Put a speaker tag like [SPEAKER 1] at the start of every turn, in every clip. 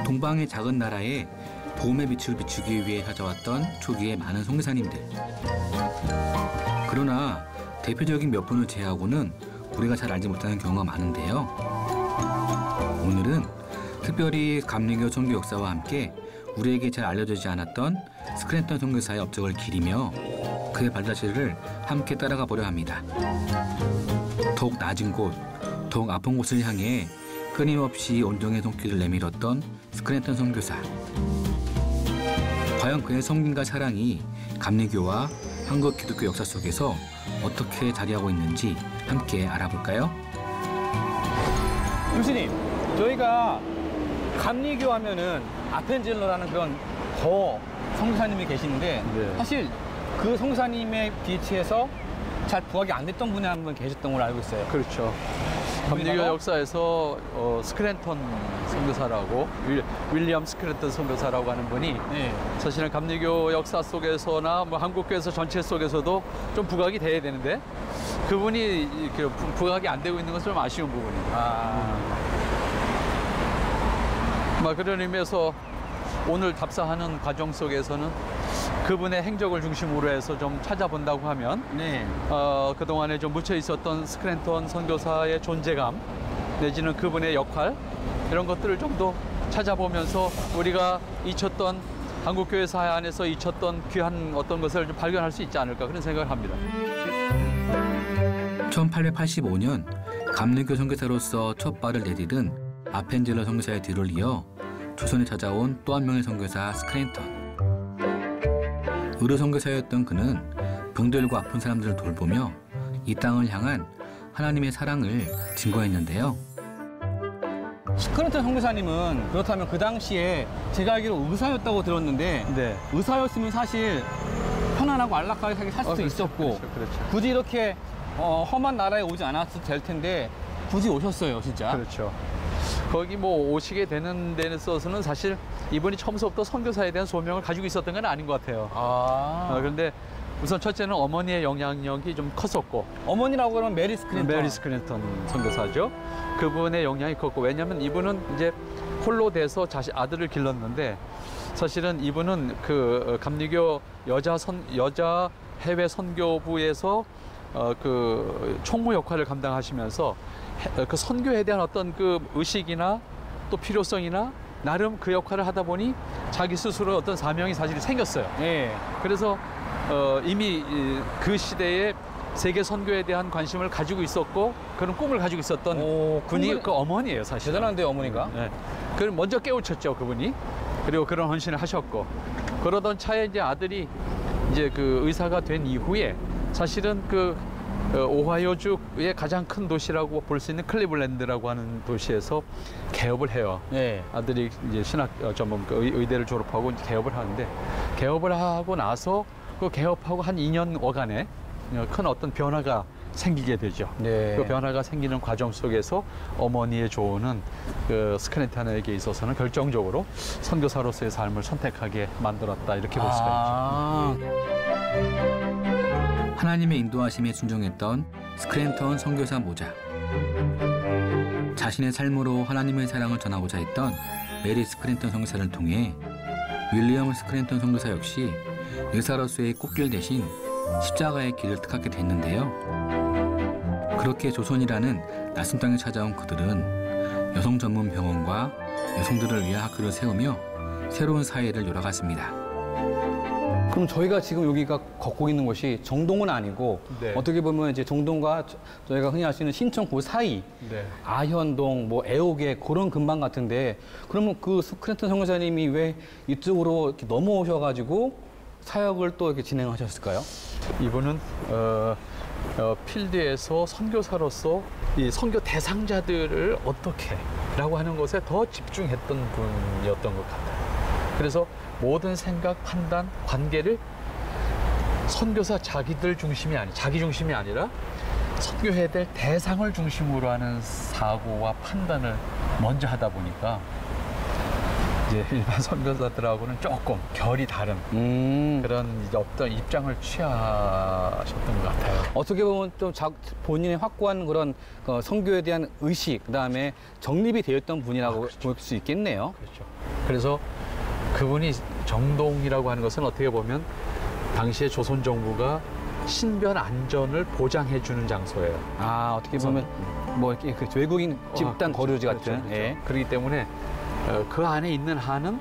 [SPEAKER 1] 동방의 작은 나라에 복음의 빛을 비추기 위해 찾아왔던 초기의 많은 선교사님들. 그러나 대표적인 몇 분을 제외하고는 우리가 잘 알지 못하는 경우가 많은데요. 오늘은 특별히 감리교 선교 역사와 함께 우리에게 잘 알려지지 않았던 스크랜턴 선교사의 업적을 기리며 그의 발자취를 함께 따라가 보려 합니다. 더욱 낮은 곳, 더욱 아픈 곳을 향해 끊임없이 온종의 손길을 내밀었던 스크랜턴 선교사. 과연 그의 섬김과 사랑이 감리교와 한국 기독교 역사 속에서 어떻게 자리하고 있는지 함께 알아볼까요?
[SPEAKER 2] 교수님, 저희가 감리교 하면은 아펜젤러라는 그런 더 선교사님이 계시는데
[SPEAKER 3] 네.
[SPEAKER 2] 사실 그 선교사님의 빛에서 잘 부각이 안 됐던 분이 한 분 계셨던 걸로 알고 있어요.
[SPEAKER 3] 그렇죠. 감리교 역사에서 스크랜턴 선교사라고 윌리엄 스크랜턴 선교사라고 하는 분이
[SPEAKER 2] 네.
[SPEAKER 3] 사실은 감리교 역사 속에서나 뭐 한국교회에서 전체 속에서도 좀 부각이 돼야 되는데 그분이 이렇게 부각이 안 되고 있는 것은 좀 아쉬운 부분입니다. 그런 의미에서 오늘 답사하는 과정 속에서는 그분의 행적을 중심으로 해서 좀 찾아본다고 하면
[SPEAKER 2] 네.
[SPEAKER 3] 그동안에 좀 묻혀 있었던 스크랜턴 선교사의 존재감 내지는 그분의 역할 이런 것들을 좀 더 찾아보면서 우리가 잊혔던 한국교회 사회 안에서 잊혔던 귀한 어떤 것을 좀 발견할 수 있지 않을까 그런 생각을 합니다.
[SPEAKER 1] 1885년 감리교 선교사로서 첫 발을 내디딘 아펜젤러 선교사의 뒤를 이어 조선에 찾아온 또 한 명의 선교사 스크랜턴. 의료 선교사였던 그는 병들고 아픈 사람들을 돌보며 이 땅을 향한 하나님의 사랑을 증거했는데요.
[SPEAKER 2] 스크랜턴 선교사님은 그렇다면 그 당시에 제가 알기로 의사였다고 들었는데
[SPEAKER 3] 네.
[SPEAKER 2] 의사였으면 사실 편안하고 안락하게 살 수도
[SPEAKER 3] 그렇죠,
[SPEAKER 2] 있었고
[SPEAKER 3] 그렇죠.
[SPEAKER 2] 굳이 이렇게 험한 나라에 오지 않았어도 될 텐데 굳이 오셨어요, 진짜.
[SPEAKER 3] 그렇죠. 거기 뭐 오시게 되는 데는 있어서는 사실 이분이 처음부터 선교사에 대한 소명을 가지고 있었던 건 아닌 것 같아요. 그런데 우선 첫째는 어머니의 영향력이 좀 컸었고
[SPEAKER 2] 어머니라고 그러면 메리 스크랜턴.
[SPEAKER 3] 메리 스크랜턴 선교사죠. 그분의 영향이 컸고 왜냐하면 이분은 이제 홀로 돼서 아들을 길렀는데 사실은 이분은 그 감리교 여자 해외 선교부에서 그 총무 역할을 감당하시면서 그 선교에 대한 어떤 그 의식이나 또 필요성이나 나름 그 역할을 하다 보니 자기 스스로 어떤 사명이 사실 생겼어요.
[SPEAKER 2] 예.
[SPEAKER 3] 그래서 이미 그 시대에 세계 선교에 대한 관심을 가지고 있었고 그런 꿈을 가지고 있었던 분이 그 어머니예요, 사실.
[SPEAKER 2] 대단한데요, 어머니가.
[SPEAKER 3] 네. 그걸 먼저 깨우쳤죠, 그분이. 그리고 그런 헌신을 하셨고 그러던 차에 이제 아들이 이제 그 의사가 된 이후에 사실은 그 오하이오주의 가장 큰 도시라고 볼 수 있는 클리블랜드라고 하는 도시에서 개업을 해요.
[SPEAKER 2] 네.
[SPEAKER 3] 아들이 이제 신학 전문 의대를 졸업하고 이제 개업을 하는데 개업을 하고 나서 그 개업하고 한 2년여간에 큰 어떤 변화가 생기게 되죠.
[SPEAKER 2] 네.
[SPEAKER 3] 그 변화가 생기는 과정 속에서 어머니의 조언은 그 스크랜턴에게 있어서는 결정적으로 선교사로서의 삶을 선택하게 만들었다 이렇게 볼 수가 있죠.
[SPEAKER 1] 하나님의 인도하심에 순종했던 스크랜턴 선교사 모자. 자신의 삶으로 하나님의 사랑을 전하고자 했던 메리 스크랜턴 선교사를 통해 윌리엄 스크랜턴 선교사 역시 의사로서의 꽃길 대신 십자가의 길을 택하게 됐는데요. 그렇게 조선이라는 낯선 땅에 찾아온 그들은 여성 전문 병원과 여성들을 위한 학교를 세우며 새로운 사회를 열어갔습니다.
[SPEAKER 2] 그럼 저희가 지금 여기가 걷고 있는 곳이 정동은 아니고
[SPEAKER 3] 네.
[SPEAKER 2] 어떻게 보면 이제 정동과 저희가 흔히 알 수 있는 신청 그 사이
[SPEAKER 3] 네.
[SPEAKER 2] 아현동, 뭐 애옥에 그런 근방 같은데 그러면 그 스크랜턴 선교사님이 왜 이쪽으로 이렇게 넘어오셔가지고 사역을 또 이렇게 진행하셨을까요?
[SPEAKER 3] 이분은 필드에서 선교사로서 이 선교 대상자들을 어떻게라고 하는 것에 더 집중했던 분이었던 것 같아요. 그래서 모든 생각, 판단, 관계를 선교사 자기 중심이 아니라 선교해야 될 대상을 중심으로 하는 사고와 판단을 먼저 하다 보니까 이제 일반 선교사들하고는 조금 결이 다른 그런 이제 어떤 입장을 취하셨던 것 같아요.
[SPEAKER 2] 어떻게 보면 좀 본인의 확고한 그런 선교에 대한 의식, 그다음에 정립이 되었던 분이라고
[SPEAKER 3] 그렇죠.
[SPEAKER 2] 볼 수 있겠네요.
[SPEAKER 3] 그렇죠. 그래서 그분이 정동이라고 하는 것은 어떻게 보면 당시에 조선 정부가 신변 안전을 보장해 주는 장소예요.
[SPEAKER 2] 아, 어떻게 보면 뭐 이렇게 그 외국인 집단
[SPEAKER 3] 그렇죠.
[SPEAKER 2] 거류지 같은.
[SPEAKER 3] 그렇죠. 그렇죠.
[SPEAKER 2] 예.
[SPEAKER 3] 그렇기 때문에 그 안에 있는 한은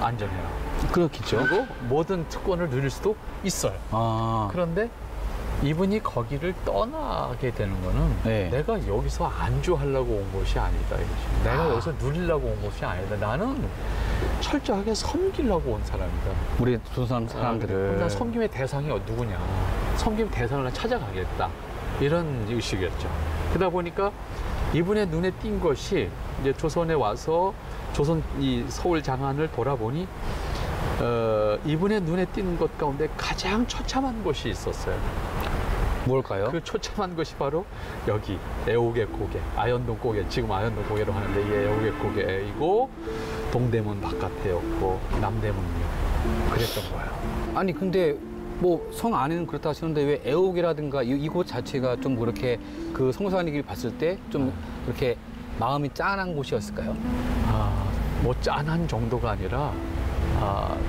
[SPEAKER 3] 안전해요.
[SPEAKER 2] 그렇겠죠.
[SPEAKER 3] 그리고 모든 특권을 누릴 수도 있어요.
[SPEAKER 2] 아,
[SPEAKER 3] 그런데 이분이 거기를 떠나게 되는 거는
[SPEAKER 2] 네.
[SPEAKER 3] 내가 여기서 안주하려고 온 것이 아니다. 이거지. 내가 여기서 누리려고 온 것이 아니다. 나는 철저하게 섬기려고 온 사람이다.
[SPEAKER 2] 우리 조선 사람들을.
[SPEAKER 3] 난 섬김의 대상이 누구냐. 섬김 대상을 찾아가겠다. 이런 의식이었죠. 그러다 보니까 이분의 눈에 띈 것이 이제 조선에 와서 조선 이 서울 장안을 돌아보니 이분의 눈에 띄는 것 가운데 가장 처참한 곳이 있었어요.
[SPEAKER 2] 뭘까요?
[SPEAKER 3] 그 처참한 것이 바로 여기 애옥의 고개, 아현동 고개, 지금 아현동 고개로 하는데 이 애옥의 고개이고 동대문 바깥에였고 남대문이요. 그랬던 거예요.
[SPEAKER 2] 아니 근데 뭐 성 안에는 그렇다 하시는데 왜 애옥이라든가 이곳 자체가 좀 그렇게 그 성사님이 봤을 때 좀 그렇게 마음이 짠한 곳이었을까요?
[SPEAKER 3] 뭐 짠한 정도가 아니라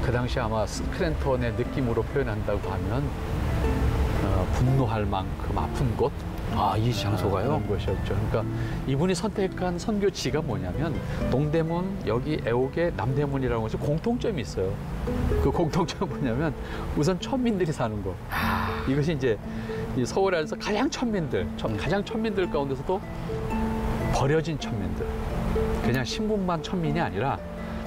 [SPEAKER 3] 그 당시 아마 스크랜턴의 느낌으로 표현한다고 하면 분노할 만큼 아픈 곳.
[SPEAKER 2] 이 장소가요?
[SPEAKER 3] 그런 곳이었죠. 그러니까 이분이 선택한 선교지가 뭐냐면 동대문, 여기 애옥의 남대문이라는 곳이 공통점이 있어요. 그 공통점은 뭐냐면 우선 천민들이 사는 곳. 이것이 이제 이 서울 안에서 가장 천민들 가운데서도 버려진 천민들. 그냥 신분만 천민이 아니라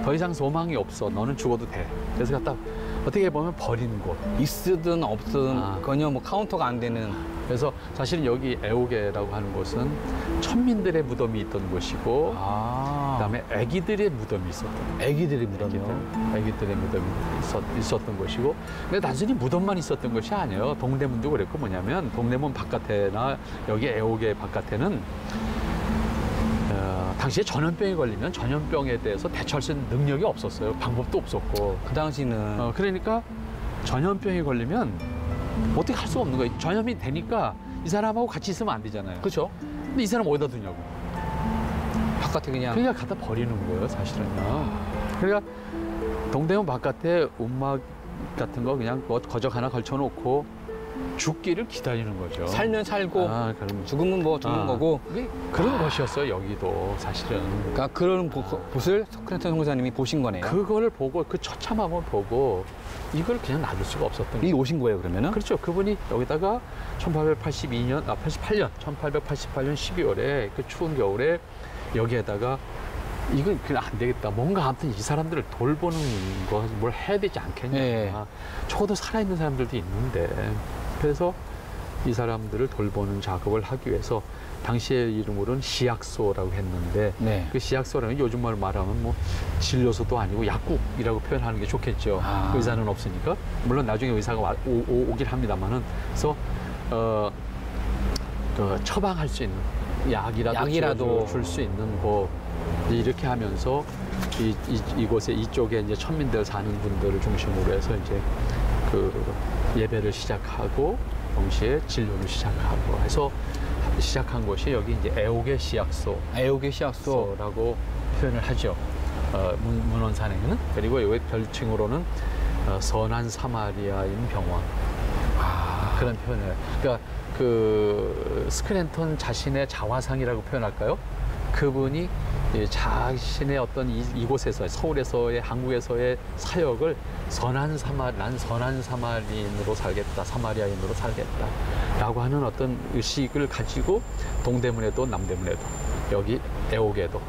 [SPEAKER 3] 더 이상 소망이 없어. 너는 죽어도 돼. 그래서 갖다 어떻게 보면 버리는 곳.
[SPEAKER 2] 있으든 없든 전혀 뭐 카운터가 안 되는.
[SPEAKER 3] 그래서 사실은 여기 애옥계라고 하는 곳은 천민들의 무덤이 있던 곳이고 그다음에 아기들의 무덤이 있었던
[SPEAKER 2] 아기들의 무덤이요?
[SPEAKER 3] 아기들의 무덤이 있었던 곳이고 근데 단순히 무덤만 있었던 것이 아니에요. 동대문도 그랬고 뭐냐면 동대문 바깥에나 여기 애옥계 바깥에는 당시에 전염병이 걸리면 전염병에 대해서 대처할 수 있는 능력이 없었어요. 방법도 없었고.
[SPEAKER 2] 그 당시는
[SPEAKER 3] 그러니까 전염병이 걸리면 어떻게 할 수가 없는 거예요. 전염이 되니까 이 사람하고 같이 있으면 안 되잖아요.
[SPEAKER 2] 그렇죠.
[SPEAKER 3] 근데 이 사람 어디다 두냐고.
[SPEAKER 2] 바깥에 그냥.
[SPEAKER 3] 그러니까 갖다 버리는 거예요, 사실은요. 그러니까 동대문 바깥에 움막 같은 거 그냥 거적 하나 걸쳐놓고 죽기를 기다리는 거죠.
[SPEAKER 2] 살면 살고
[SPEAKER 3] 그럼
[SPEAKER 2] 죽으면 뭐 죽는 거고.
[SPEAKER 3] 그런 것이었어요, 여기도 사실은.
[SPEAKER 2] 그러니까 그런 곳을 스크랜턴 선교사님이 보신 거네요.
[SPEAKER 3] 그걸 보고 그 처참함을 보고 이걸 그냥 놔둘 수가 없었던 거예요.
[SPEAKER 2] 오신 거예요, 그러면은?
[SPEAKER 3] 그렇죠. 그분이 여기다가 1888년 12월에 그 추운 겨울에 여기에다가 이건 그냥 안 되겠다. 뭔가 아무튼 이 사람들을 돌보는 거 뭘 해야 되지 않겠냐.
[SPEAKER 2] 네.
[SPEAKER 3] 적어도 살아있는 사람들도 있는데. 그래서 이 사람들을 돌보는 작업을 하기 위해서 당시의 이름으로는 시약소라고 했는데
[SPEAKER 2] 네.
[SPEAKER 3] 그 시약소라는 요즘 말로 말하면 뭐 진료소도 아니고 약국이라고 표현하는 게 좋겠죠. 의사는 없으니까. 물론 나중에 의사가 오긴 합니다만은. 그래서 처방할 수 있는 약이라도 줄 수 있는 곳 이렇게 하면서 이곳에 이쪽에 이제 천민들 사는 분들을 중심으로 해서 이제 그 예배를 시작하고 동시에 진료를 시작하고 해서 시작한 곳이 여기 이제 애옥의 시약소.
[SPEAKER 2] 애옥의 시약소라고
[SPEAKER 3] 표현을 하죠. 문원산에는. 그리고 여기 별칭으로는 선한 사마리아인 병원. 그런 표현을. 그러니까 그 스크랜턴 자신의 자화상이라고 표현할까요? 그분이 자신의 어떤 이곳에서 서울에서의 한국에서의 사역을 난 선한 사마리인으로 살겠다, 사마리아인으로 살겠다라고 하는 어떤 의식을 가지고 동대문에도 남대문에도 여기 애옥에도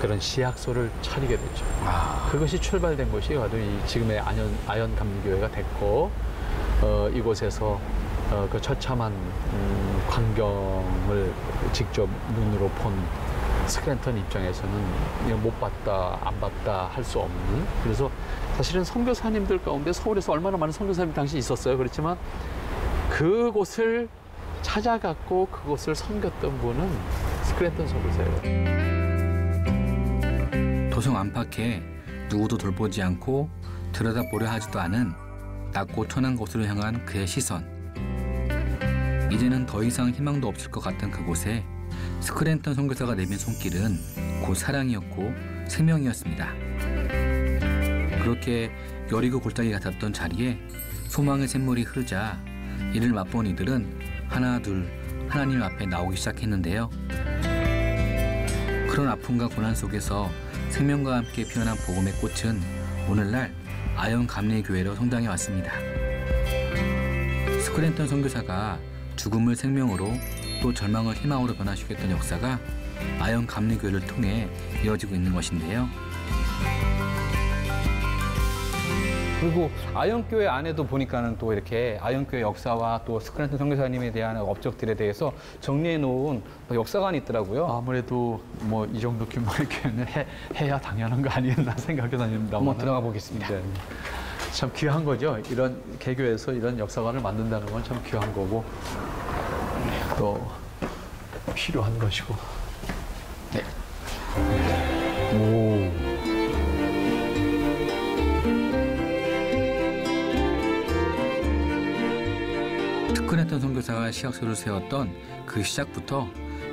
[SPEAKER 3] 그런 시약소를 차리게 되죠. 그것이 출발된 것이 바로 이 지금의 아현 감리교회가 됐고 이곳에서 그 처참한 광경을 직접 눈으로 본 스크랜턴 입장에서는 못 봤다, 안 봤다 할 수 없는. 그래서 사실은 선교사님들 가운데 서울에서 얼마나 많은 선교사님이 당시 있었어요. 그렇지만 그곳을 찾아갔고 그곳을 섬겼던 분은 스크랜턴 선교사예요.
[SPEAKER 1] 도성 안팎에 누구도 돌보지 않고 들여다보려 하지도 않은 낮고 천한 곳으로 향한 그의 시선. 이제는 더 이상 희망도 없을 것 같던 그곳에 스크랜턴 선교사가 내민 손길은 곧 사랑이었고 생명이었습니다. 그렇게 여리고 골짜기 같았던 자리에 소망의 샘물이 흐르자 이를 맛본 이들은 하나 둘 하나님 앞에 나오기 시작했는데요. 그런 아픔과 고난 속에서 생명과 함께 피어난 복음의 꽃은 오늘날 아영 감리교회로 성장해 왔습니다. 스크랜턴 선교사가 죽음을 생명으로 또 절망을 희망으로 변화시켰던 역사가 아영 감리교회를 통해 이어지고 있는 것인데요.
[SPEAKER 2] 그리고 아영교회 안에도 보니까는 또 이렇게 아영교회 역사와 또 스크랜턴 선교사님에 대한 업적들에 대해서 정리해 놓은 역사관이 있더라고요.
[SPEAKER 3] 아무래도 뭐 이 정도 규모의 교회는 해야 당연한 거 아니었나 생각이 납니다.
[SPEAKER 2] 한번 들어가 보겠습니다.
[SPEAKER 3] 네. 참 귀한 거죠. 이런 개교에서 이런 역사관을 만든다는 건 참 귀한 거고 또 필요한 것이고.
[SPEAKER 2] 네. 오.
[SPEAKER 1] 스크랜턴 선교사가 시작소를 세웠던 그 시작부터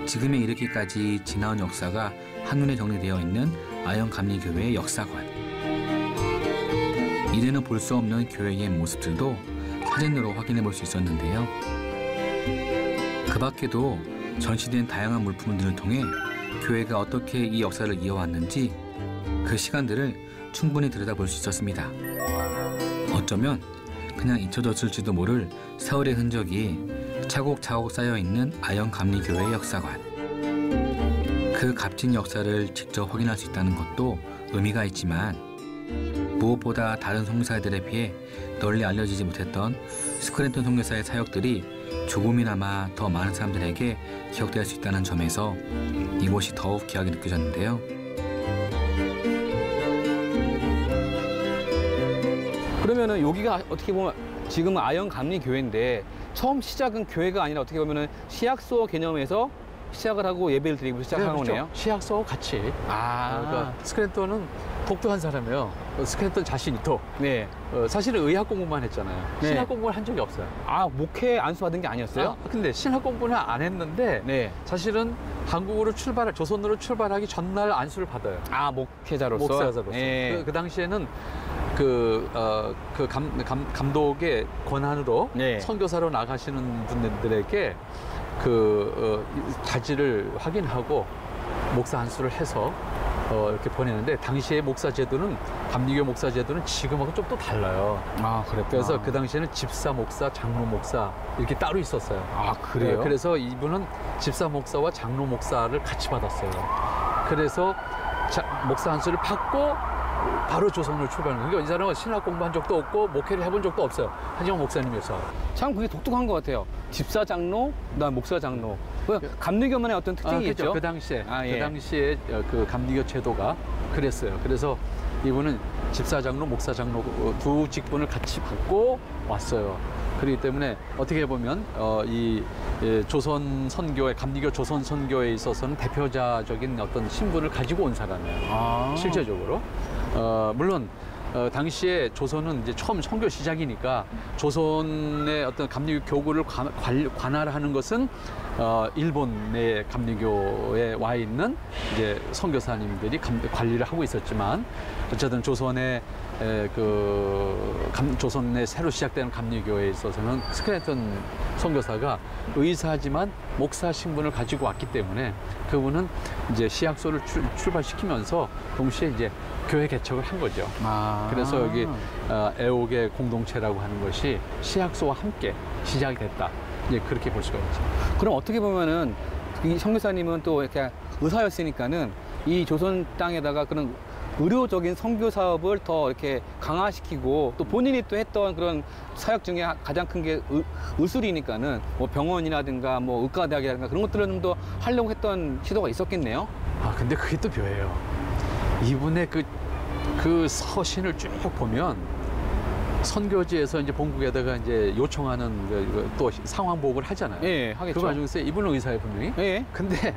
[SPEAKER 1] 지금에 이르기까지 지나온 역사가 한눈에 정리되어 있는 아영 감리교회의 역사관. 이제는 볼 수 없는 교회의 모습들도 사진으로 확인해 볼 수 있었는데요. 그 밖에도 전시된 다양한 물품들을 통해 교회가 어떻게 이 역사를 이어왔는지 그 시간들을 충분히 들여다볼 수 있었습니다. 어쩌면 그냥 잊혀졌을지도 모를 세월의 흔적이 차곡차곡 쌓여있는 아영 감리교회의 역사관. 그 값진 역사를 직접 확인할 수 있다는 것도 의미가 있지만 무엇보다 다른 선교사들에 비해 널리 알려지지 못했던 스크랜턴 선교사의 사역들이 조금이나마 더 많은 사람들에게 기억될 수 있다는 점에서 이곳이 더욱 귀하게 느껴졌는데요.
[SPEAKER 2] 그러면은 여기가 어떻게 보면 지금은 아영 감리교회인데 처음 시작은 교회가 아니라 어떻게 보면은 시약소 개념에서 시작을 하고 예배를 드리고 시작한
[SPEAKER 3] 그렇죠.
[SPEAKER 2] 거네요.
[SPEAKER 3] 시약소와 같이. 그러니까 스크랜턴은 독도한 사람이에요. 스크랜턴 자신이
[SPEAKER 2] 네.
[SPEAKER 3] 사실은 의학 공부만 했잖아요.
[SPEAKER 2] 네.
[SPEAKER 3] 신학 공부를 한 적이 없어요.
[SPEAKER 2] 목회 안수받은 게 아니었어요?
[SPEAKER 3] 근데 신학 공부는 안 했는데
[SPEAKER 2] 네.
[SPEAKER 3] 사실은 조선으로 출발하기 전날 안수를 받아요.
[SPEAKER 2] 목회자로서.
[SPEAKER 3] 목사자로서.
[SPEAKER 2] 네.
[SPEAKER 3] 그 당시에는 감독의 권한으로
[SPEAKER 2] 네.
[SPEAKER 3] 선교사로 나가시는 분들에게 자질을 확인하고 목사 안수를 해서 이렇게 보내는데 당시의 목사 제도는 감리교 목사 제도는 지금하고 좀 또 달라요.
[SPEAKER 2] 그랬구나.
[SPEAKER 3] 그래서 그 당시에는 집사 목사, 장로 목사 이렇게 따로 있었어요.
[SPEAKER 2] 그래요?
[SPEAKER 3] 네, 그래서 이분은 집사 목사와 장로 목사를 같이 받았어요. 그래서 목사 안수를 받고 바로 조선으로 출발하는 거예요. 그러니까 이 사람은 신학 공부한 적도 없고 목회를 해본 적도 없어요. 하지만 목사님이었어요.
[SPEAKER 2] 참 그게 독특한 것 같아요. 집사 장로, 그다음 목사 장로. 감리교만의 어떤 특징이 있죠.
[SPEAKER 3] 그 당시에
[SPEAKER 2] 예.
[SPEAKER 3] 그 당시에 그 감리교 제도가 그랬어요. 그래서 이분은 집사 장로, 목사 장로 두 직분을 같이 받고 왔어요. 그렇기 때문에 어떻게 보면 이 조선 선교회, 감리교 조선 선교에 있어서는 대표자적인 어떤 신분을 가지고 온 사람이에요. 실제적으로. 물론 당시에 조선은 이제 처음 선교 시작이니까 조선의 어떤 감리교 교구를 관할하는 것은 일본의 감리교에 와 있는 이제 선교사님들이 관리를 하고 있었지만 어쨌든 조선의 조선의 새로 시작되는 감리교회에 있어서는 스크랜턴 선교사가 의사지만 목사 신분을 가지고 왔기 때문에 그분은 이제 시약소를 출발시키면서 동시에 이제 교회 개척을 한 거죠. 그래서 여기 애옥의 공동체라고 하는 것이 시약소와 함께 시작이 됐다. 이제 그렇게 볼 수가 있죠.
[SPEAKER 2] 그럼 어떻게 보면은 이 선교사님은 또 이렇게 의사였으니까는 이 조선 땅에다가 그런 의료적인 선교 사업을 더 이렇게 강화시키고 또 본인이 또 했던 그런 사역 중에 가장 큰 게 의술이니까는 뭐 병원이라든가 뭐 의과대학이라든가 그런 것들을 좀 더 하려고 했던 시도가 있었겠네요.
[SPEAKER 3] 근데 그게 또 묘해요. 이분의 그 서신을 쭉 보면 선교지에서 이제 본국에다가 이제 요청하는 또 상황 보고를 하잖아요.
[SPEAKER 2] 예, 하겠죠.
[SPEAKER 3] 그 와중에서 이분은 의사예요, 분명히.
[SPEAKER 2] 예.
[SPEAKER 3] 근데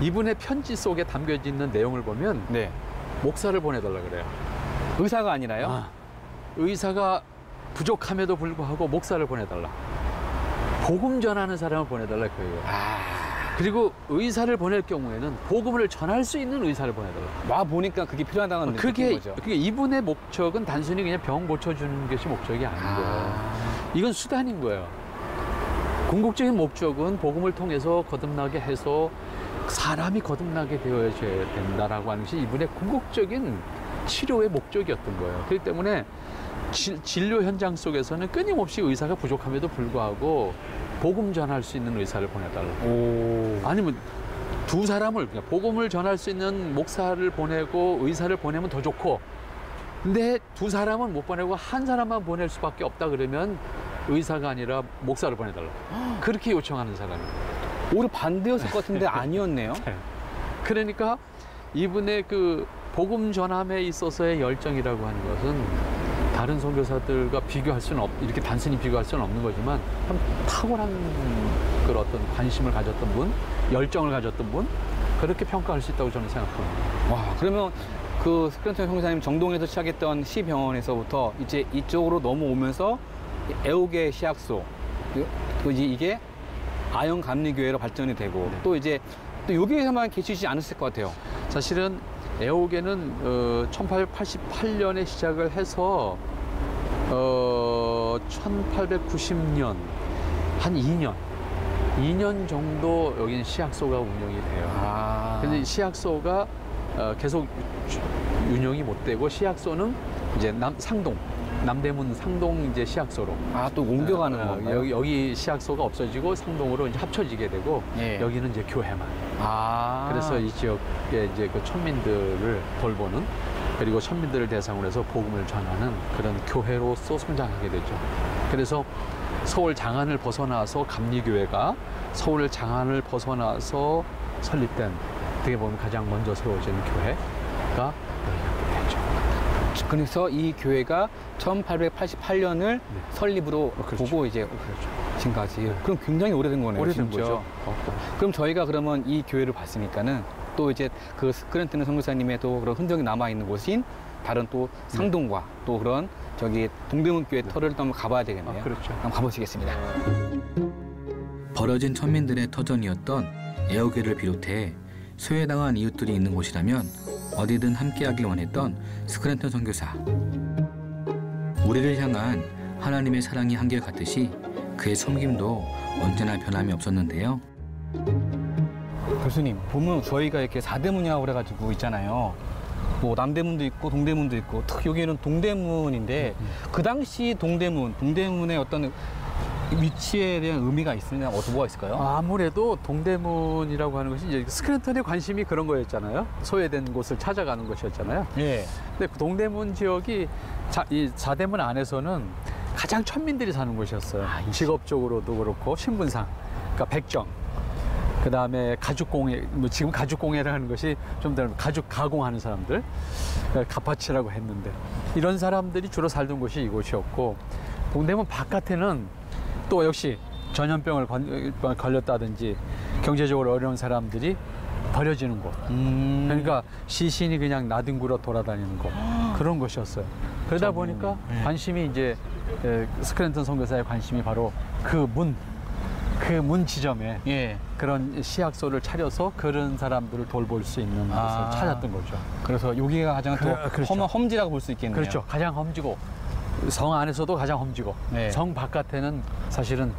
[SPEAKER 3] 이분의 편지 속에 담겨져 있는 내용을 보면
[SPEAKER 2] 네.
[SPEAKER 3] 목사를 보내달라 그래요.
[SPEAKER 2] 의사가 아니라요?
[SPEAKER 3] 의사가 부족함에도 불구하고 목사를 보내달라. 복음 전하는 사람을 보내달라 그거예요. 그리고 의사를 보낼 경우에는 복음을 전할 수 있는 의사를 보내달라.
[SPEAKER 2] 와 보니까 그게 필요하다는 느낌인 거죠.
[SPEAKER 3] 그게 이분의 목적은 단순히 그냥 병 고쳐주는 것이 목적이 아닌 거예요. 이건 수단인 거예요. 궁극적인 목적은 복음을 통해서 거듭나게 해서 사람이 거듭나게 되어야 된다라고 하는 것이 이분의 궁극적인 치료의 목적이었던 거예요. 그렇기 때문에 진료 현장 속에서는 끊임없이 의사가 부족함에도 불구하고 복음 전할 수 있는 의사를 보내달라. 아니면 두 사람을 그냥 복음을 전할 수 있는 목사를 보내고 의사를 보내면 더 좋고, 근데 두 사람은 못 보내고 한 사람만 보낼 수밖에 없다 그러면 의사가 아니라 목사를 보내달라. 그렇게 요청하는 사람이에요.
[SPEAKER 2] 오히려 반대였을 것 같은데 아니었네요.
[SPEAKER 3] 그러니까 이분의 그 복음 전함에 있어서의 열정이라고 하는 것은 다른 선교사들과 비교할 수는 이렇게 단순히 비교할 수는 없는 거지만 참 탁월한 그런 어떤 관심을 가졌던 분, 열정을 가졌던 분, 그렇게 평가할 수 있다고 저는 생각합니다.
[SPEAKER 2] 와, 그러면 그 스크랜턴 선교사님 정동에서 시작했던 시병원에서부터 이제 이쪽으로 넘어오면서 애옥의 시약소, 이게 아영 감리교회로 발전이 되고 또 이제 또 여기에서만 계시지 않았을 것 같아요.
[SPEAKER 3] 사실은 애옥에는 1888년에 시작을 해서 1890년 한 2년 정도 여기는 시약소가 운영이 돼요. 근데 시약소가 계속 운영이 못 되고 시약소는 이제 남대문 상동 이제 시약소로
[SPEAKER 2] 또 옮겨가는 건가요?
[SPEAKER 3] 여기 시약소가 없어지고 상동으로 이제 합쳐지게 되고 여기는 이제 교회만. 그래서 이 지역의 이제 그 천민들을 돌보는, 그리고 천민들을 대상으로 해서 복음을 전하는 그런 교회로서 성장하게 되죠. 그래서 서울 장안을 벗어나서 감리교회가 서울 장안을 벗어나서 설립된, 어떻게 보면 가장 먼저 세워진 교회가 여기가 되죠.
[SPEAKER 2] 그래서 이 교회가 1888년을 설립으로 보고 이제 지금까지. 그럼 굉장히 오래된 거네요.
[SPEAKER 3] 오래된
[SPEAKER 2] 진짜.
[SPEAKER 3] 거죠.
[SPEAKER 2] 그럼 저희가 그러면 이 교회를 봤으니까는 또 이제 그 스크랜턴 선교사님의 또 그런 흔적이 남아 있는 곳인 다른 또 상동과 또 그런 저기 동대문 교회 터를 또 한번 가봐야 되겠네요.
[SPEAKER 3] 그렇죠.
[SPEAKER 2] 한번 가보시겠습니다.
[SPEAKER 1] 벌어진 천민들의 터전이었던 애호교를 비롯해 소외당한 이웃들이 있는 곳이라면 어디든 함께하길 원했던 스크랜턴 선교사. 우리를 향한 하나님의 사랑이 한결같듯이 그의 섬김도 언제나 변함이 없었는데요.
[SPEAKER 2] 교수님, 보면 저희가 이렇게 4대문이라고 그래가지고 있잖아요. 뭐 남대문도 있고 동대문도 있고, 특히 여기는 동대문인데 그 당시 동대문의 어떤 위치에 대한 의미가 있으냐, 뭐가 있을까요?
[SPEAKER 3] 아무래도 동대문이라고 하는 것이 이제 스크랜턴의 관심이 그런 거였잖아요. 소외된 곳을 찾아가는 것이었잖아요.
[SPEAKER 2] 예.
[SPEAKER 3] 근데 그 동대문 지역이 이 4대문 안에서는 가장 천민들이 사는 곳이었어요. 직업적으로도 그렇고 신분상, 그러니까 백정, 그 다음에 가죽공예, 뭐 지금 가죽공예를 하는 것이 좀 더 가죽 가공하는 사람들, 가파치라고 했는데 이런 사람들이 주로 살던 곳이 이곳이었고, 동대문 바깥에는 또 역시 전염병을 걸렸다든지 경제적으로 어려운 사람들이 버려지는 곳. 그러니까 시신이 그냥 나뒹굴어 돌아다니는 곳. 그런 곳이었어요. 그러다 보니까 관심이 이제 스크랜턴 선교사의 관심이 바로 그 문 지점에 그런 시약소를 차려서 그런 사람들을 돌볼 수 있는 곳을 찾았던 거죠.
[SPEAKER 2] 그래서 여기가 가장 또
[SPEAKER 3] 그렇죠.
[SPEAKER 2] 험지라고 볼 수 있겠네요.
[SPEAKER 3] 그렇죠. 가장 험지고, 성 안에서도 가장 험지고, 성 바깥에는 사실은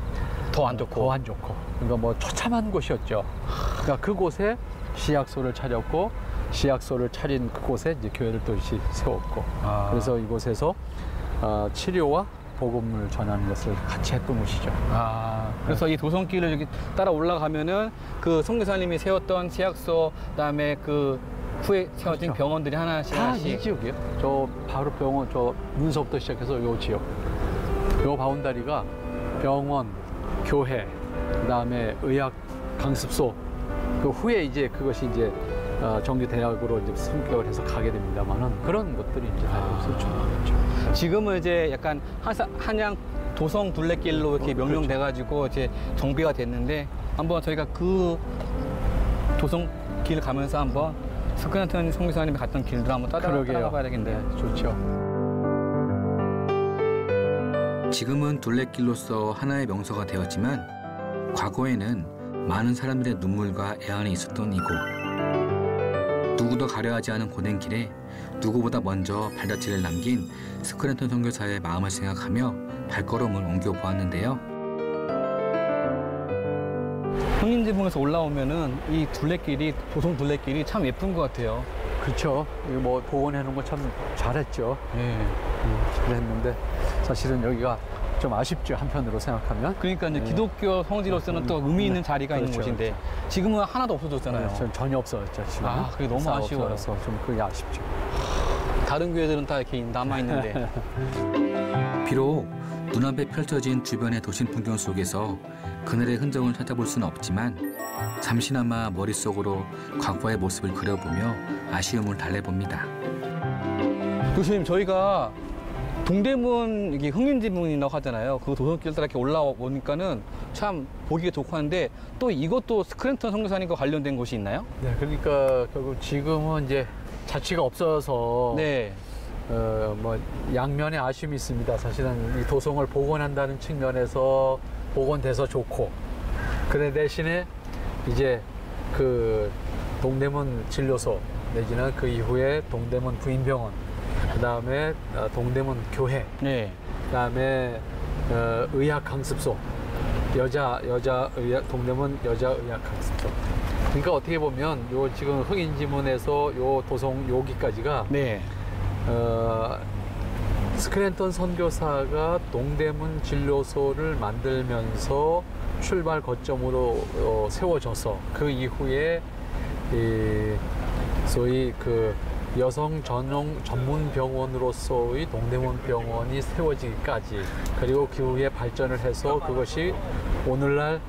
[SPEAKER 3] 더 안 좋고. 그러니까 뭐 처참한 곳이었죠. 그러니까 그곳에 시약소를 차렸고, 시약소를 차린 그곳에 이제 교회를 또 세웠고, 그래서 이곳에서 치료와 복음을 전하는 것을 같이 했던 곳이죠.
[SPEAKER 2] 그래서 이 도성길을 여기 따라 올라가면은 그 선교사님이 세웠던 시약소, 그다음에 그 후에 세워진 병원들이 하나씩
[SPEAKER 3] 다 이 지역이에요. 저 바로 병원, 저 문서부터 시작해서 요 지역, 요 바운다리가 병원, 교회, 그다음에 의학 강습소, 그 후에 이제 그것이 이제 정규대학으로 이제 승격을 해서 가게 됩니다만은 그런 것들이 이제 다 여기서 충분했죠.
[SPEAKER 2] 지금은 이제 약간 한양 도성 둘레길로 이렇게 명명돼가지고 이제 정비가 됐는데, 한번 저희가 그 도성길 가면서 한번 스크랜턴 선교사님이 갔던 길들 한번 따라가 봐야 되겠네요.
[SPEAKER 3] 네, 좋죠.
[SPEAKER 1] 지금은 둘레길로서 하나의 명소가 되었지만 과거에는 많은 사람들의 눈물과 애환이 있었던 이곳. 누구도 가려하지 않은 고된 길에 누구보다 먼저 발자취를 남긴 스크랜턴 선교사의 마음을 생각하며 발걸음을 옮겨보았는데요.
[SPEAKER 2] 흥인지붕에서 올라오면은 이 둘레길이, 도성 둘레길이 참 예쁜 것 같아요.
[SPEAKER 3] 그렇죠. 이거 뭐 복원해 놓은 거 참 잘했죠.
[SPEAKER 2] 네.
[SPEAKER 3] 잘했는데 사실은 여기가 좀 아쉽죠, 한편으로 생각하면.
[SPEAKER 2] 그러니까 이제 기독교 성지로서는 또 의미 있는 자리가 있는
[SPEAKER 3] 그렇죠,
[SPEAKER 2] 곳인데 지금은 하나도 없어졌잖아요.
[SPEAKER 3] 네, 전혀 없어졌죠, 지금.
[SPEAKER 2] 그게 너무 아쉬워요.
[SPEAKER 3] 좀 그게 아쉽죠.
[SPEAKER 2] 다른 교회들은 다 이렇게 남아있는데.
[SPEAKER 1] 비록 눈앞에 펼쳐진 주변의 도심 풍경 속에서 그날의 흔적을 찾아볼 수는 없지만 잠시나마 머릿속으로 과거의 모습을 그려보며 아쉬움을 달래봅니다.
[SPEAKER 2] 교수님, 저희가 동대문, 이게 흥인지붕이라고 하잖아요. 그 도성길 따라 이렇게 올라오니까는 참 보기가 좋고 하는데 또 이것도 스크랜턴 선교사님과 관련된 곳이 있나요?
[SPEAKER 3] 네, 그러니까 결국 지금은 이제 자취가 없어서
[SPEAKER 2] 네.
[SPEAKER 3] 뭐 양면의 아쉬움이 있습니다. 사실은 이 도성을 복원한다는 측면에서 복원돼서 좋고, 그래 대신에 이제 그 동대문 진료소 내지는 그 이후에 동대문 부인병원, 그 다음에 동대문 교회,
[SPEAKER 2] 네.
[SPEAKER 3] 그 다음에 의학강습소, 동대문 여자의학강습소. 그러니까 어떻게 보면 요 지금 흥인지문에서 요 도성 여기까지가
[SPEAKER 2] 네.
[SPEAKER 3] 스크랜턴 선교사가 동대문 진료소를 만들면서 출발 거점으로 세워져서 그 이후에 소위 그 여성 전문 병원으로서의 동대문 병원이 세워지기까지, 그리고 그 후에 발전을 해서 그것이 오늘날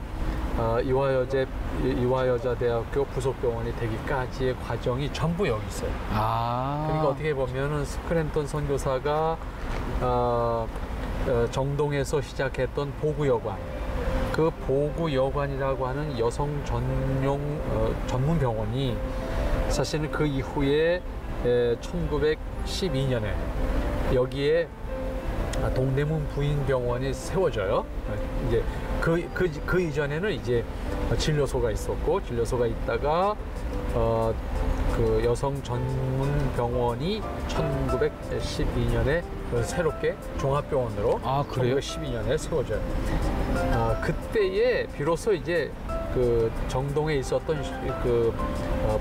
[SPEAKER 3] 이화여자대학교 부속병원이 되기까지의 과정이 전부 여기 있어요. 그러니까 어떻게 보면은 스크랜턴 선교사가 정동에서 시작했던 보구여관, 그 보구여관이라고 하는 여성 전문 병원이 사실은 그 이후에 1912년에 여기에 동대문 부인병원이 세워져요. 이제 그 이전에는 이제 진료소가 있었고, 진료소가 있다가 그 여성 전문 병원이 1912년에 새롭게 종합병원으로
[SPEAKER 2] 그래요?
[SPEAKER 3] 1912년에 세워져요. 그때에 비로소 이제 그 정동에 있었던 그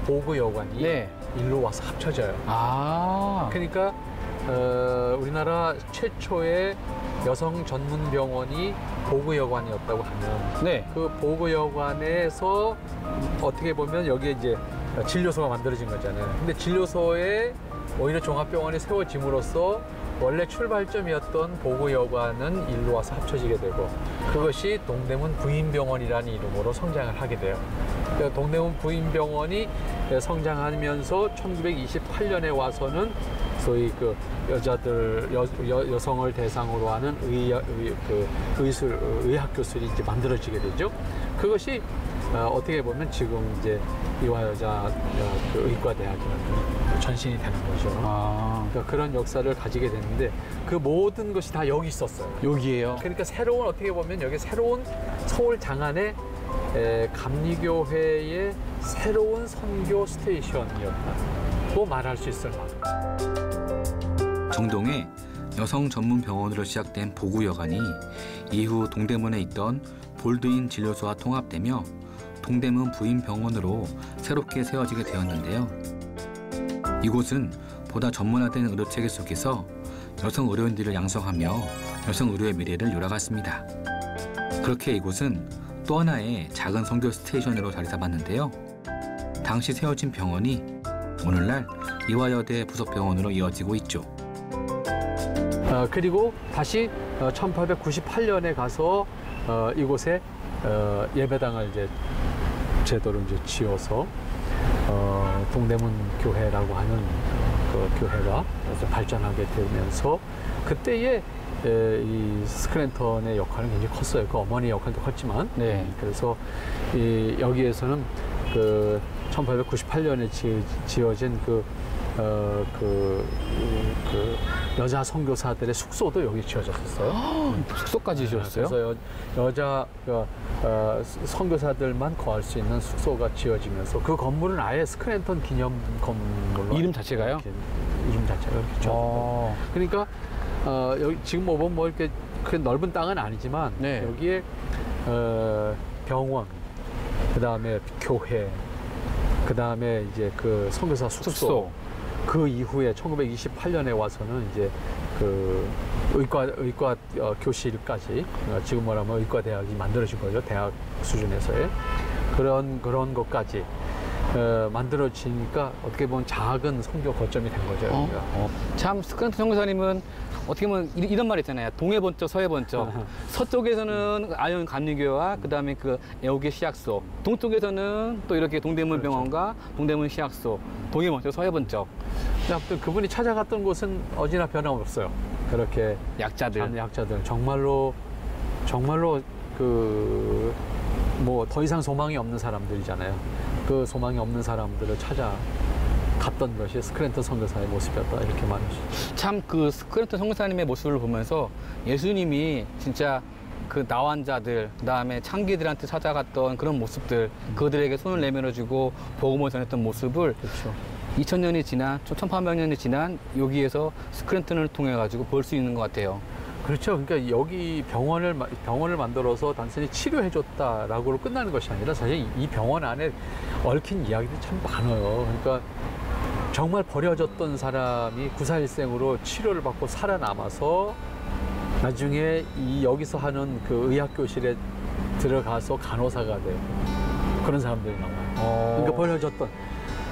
[SPEAKER 3] 보구여관이
[SPEAKER 2] 네.
[SPEAKER 3] 일로 와서 합쳐져요. 그러니까 우리나라 최초의 여성 전문 병원이 보구여관이었다고 하면,
[SPEAKER 2] 네.
[SPEAKER 3] 그 보구여관에서 어떻게 보면 여기에 이제 진료소가 만들어진 거잖아요. 근데 진료소에 오히려 종합병원이 세워짐으로써 원래 출발점이었던 보구여관은 일로 와서 합쳐지게 되고, 그것이 동대문 부인병원이라는 이름으로 성장을 하게 돼요. 그러니까 동대문 부인병원이 성장하면서 1928년에 와서는 소위 그 여성을 대상으로 하는 의학 교술이 이제 만들어지게 되죠. 그것이 어떻게 보면 지금 이제 이화여자 의과대학이라는 전신이 되는 거죠. 그러니까 그런 역사를 가지게 됐는데 그 모든 것이 다 여기 있었어요.
[SPEAKER 2] 여기에요.
[SPEAKER 3] 그러니까 새로운, 어떻게 보면 여기 새로운 서울 장안의 감리교회의 새로운 선교 스테이션이었다고 말할 수 있을 만큼.
[SPEAKER 1] 정동에 여성 전문 병원으로 시작된 보구여관이 이후 동대문에 있던 볼드인 진료소와 통합되며 동대문 부인병원으로 새롭게 세워지게 되었는데요. 이곳은 보다 전문화된 의료체계 속에서 여성 의료인들을 양성하며 여성 의료의 미래를 요락했습니다. 그렇게 이곳은 또 하나의 작은 선교 스테이션으로 자리 잡았는데요. 당시 세워진 병원이 오늘날 이화여대 부속병원으로 이어지고 있죠.
[SPEAKER 3] 그리고 다시 1898년에 가서 이곳에 예배당을 이제 제도로 이제 지어서 동대문 교회라고 하는 그 교회가 발전하게 되면서 그때에 이 스크랜턴의 역할은 굉장히 컸어요. 그 어머니의 역할도 컸지만.
[SPEAKER 2] 네.
[SPEAKER 3] 그래서 여기에서는 그 1898년에 지어진 그 여자 선교사들의 숙소도 여기 지어졌었어요.
[SPEAKER 2] 숙소까지 지었어요?
[SPEAKER 3] 그래서 여자 선교사들만 거할 수 있는 숙소가 지어지면서 그 건물은 아예 스크랜턴 기념 건물로
[SPEAKER 2] 이름 자체가요?
[SPEAKER 3] 이름 자체가 이렇게 지어졌어요. 그러니까 여기 지금 보면 뭐 이렇게 그 넓은 땅은 아니지만
[SPEAKER 2] 네.
[SPEAKER 3] 여기에 병원, 그 다음에 교회, 그 다음에 이제 그 선교사 숙소. 그 이후에 1928년에 와서는 이제 그 의과 교실까지 지금 말하면 의과 대학이 만들어진 거죠. 대학 수준에서의 그런 것까지 만들어지니까 어떻게 보면 작은 선교 거점이 된 거죠. 여기가.
[SPEAKER 2] 참 스크랜턴 선교사님은 어떻게 보면 이런 말 있잖아요. 동해 번쩍, 서해 번쩍. 서쪽에서는 아연 감리교와 그다음에 그 애호계 시약소, 동쪽에서는 또 이렇게 동대문 병원과 동대문 시약소, 동해 번쩍, 서해 번쩍.
[SPEAKER 3] 아무튼 그분이 찾아갔던 곳은 어디나 변함없어요. 그렇게
[SPEAKER 2] 약자들.
[SPEAKER 3] 정말로 그 뭐 더 이상 소망이 없는 사람들이잖아요. 그 소망이 없는 사람들을 찾아 갔던 것이 스크랜턴 선교사의 모습이었다, 이렇게 말할 수 있죠.
[SPEAKER 2] 참 그 스크랜턴 선교사님의 모습을 보면서 예수님이 진짜 그 나환자들, 그다음에 창기들한테 찾아갔던 그런 모습들, 그들에게 손을 내밀어주고 복음을 전했던 모습을
[SPEAKER 3] 그렇죠.
[SPEAKER 2] 2000년이 지난, 1800년이 지난 여기에서 스크랜턴을 통해 가지고 볼 수 있는 것 같아요.
[SPEAKER 3] 그렇죠. 그러니까 여기 병원을 만들어서 단순히 치료해줬다라고로 끝나는 것이 아니라 사실 이 병원 안에 얽힌 이야기들이 참 많아요. 그러니까 정말 버려졌던 사람이 구사일생으로 치료를 받고 살아남아서 나중에 여기서 하는 그 의학교실에 들어가서 간호사가 되고 그런 사람들이 나와요. 그러니까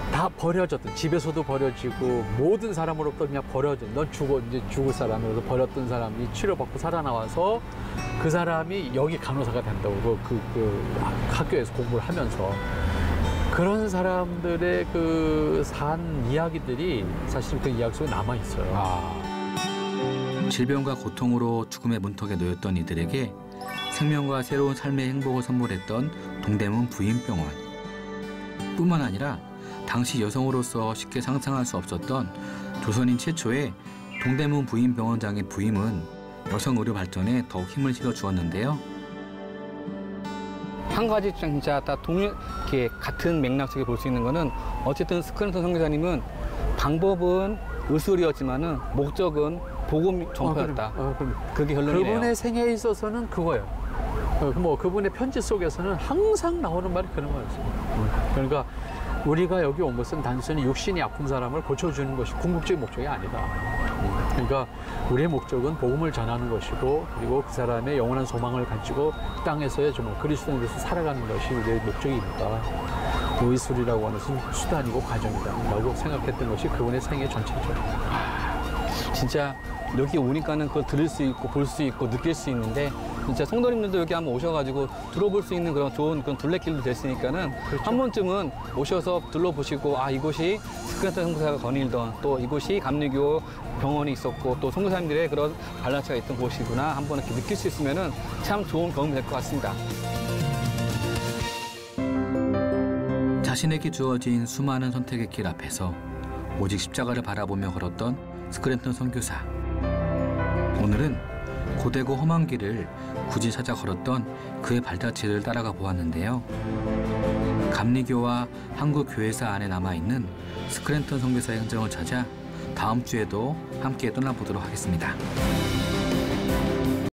[SPEAKER 3] 다 버려졌던, 집에서도 버려지고 모든 사람으로부터 그냥 버려진, 넌 이제 죽을 사람으로서 버렸던 사람이 치료받고 살아나와서 그 사람이 여기 간호사가 된다고 그 학교에서 공부를 하면서 그런 사람들의 그 산 이야기들이 사실 그 이야기 속에 남아 있어요.
[SPEAKER 1] 질병과 고통으로 죽음의 문턱에 놓였던 이들에게 생명과 새로운 삶의 행복을 선물했던 동대문 부인병원. 뿐만 아니라 당시 여성으로서 쉽게 상상할 수 없었던 조선인 최초의 동대문 부인병원장의 부임은 여성 의료 발전에 더욱 힘을 실어 주었는데요.
[SPEAKER 2] 한 가지 진짜 다 이렇게 같은 맥락 속에 볼 수 있는 거는 어쨌든 스크랜턴 선교사님은 방법은 의술이었지만은 목적은 복음 전파였다. 그게 결론이에요.
[SPEAKER 3] 그분의 생애에 있어서는 그거예요. 뭐 그분의 편지 속에서는 항상 나오는 말이 그런 거였어요. 그러니까 우리가 여기 온 것은 단순히 육신이 아픈 사람을 고쳐주는 것이 궁극적인 목적이 아니다. 그러니까 우리의 목적은 복음을 전하는 것이고, 그리고 그 사람의 영원한 소망을 가지고 땅에서의 정말 그리스도인으로서 살아가는 것이 우리의 목적이니까 의술이라고 하는 것은 수단이고 과정이다 라고 생각했던 것이 그분의 생애 전체죠.
[SPEAKER 2] 진짜 여기 오니까는 그걸 들을 수 있고 볼 수 있고 느낄 수 있는데, 진짜 성도님들도 여기 한번 오셔가지고 들어볼 수 있는 그런 좋은 그런 둘레길도 됐으니까는 그렇죠. 한 번쯤은 오셔서 둘러보시고, 아, 이곳이 스크랜턴 선교사가 거닐던, 또 이곳이 감리교 병원이 있었고 또 선교사님들의 그런 발란체가 있던 곳이구나 한번 이렇게 느낄 수 있으면은 참 좋은 경험이 될 것 같습니다.
[SPEAKER 1] 자신에게 주어진 수많은 선택의 길 앞에서 오직 십자가를 바라보며 걸었던 스크랜턴 선교사. 오늘은 고되고 험한 길을 굳이 찾아 걸었던 그의 발자취를 따라가 보았는데요. 감리교와 한국 교회사 안에 남아있는 스크랜턴 선교사의 흔적을 찾아 다음 주에도 함께 떠나보도록 하겠습니다.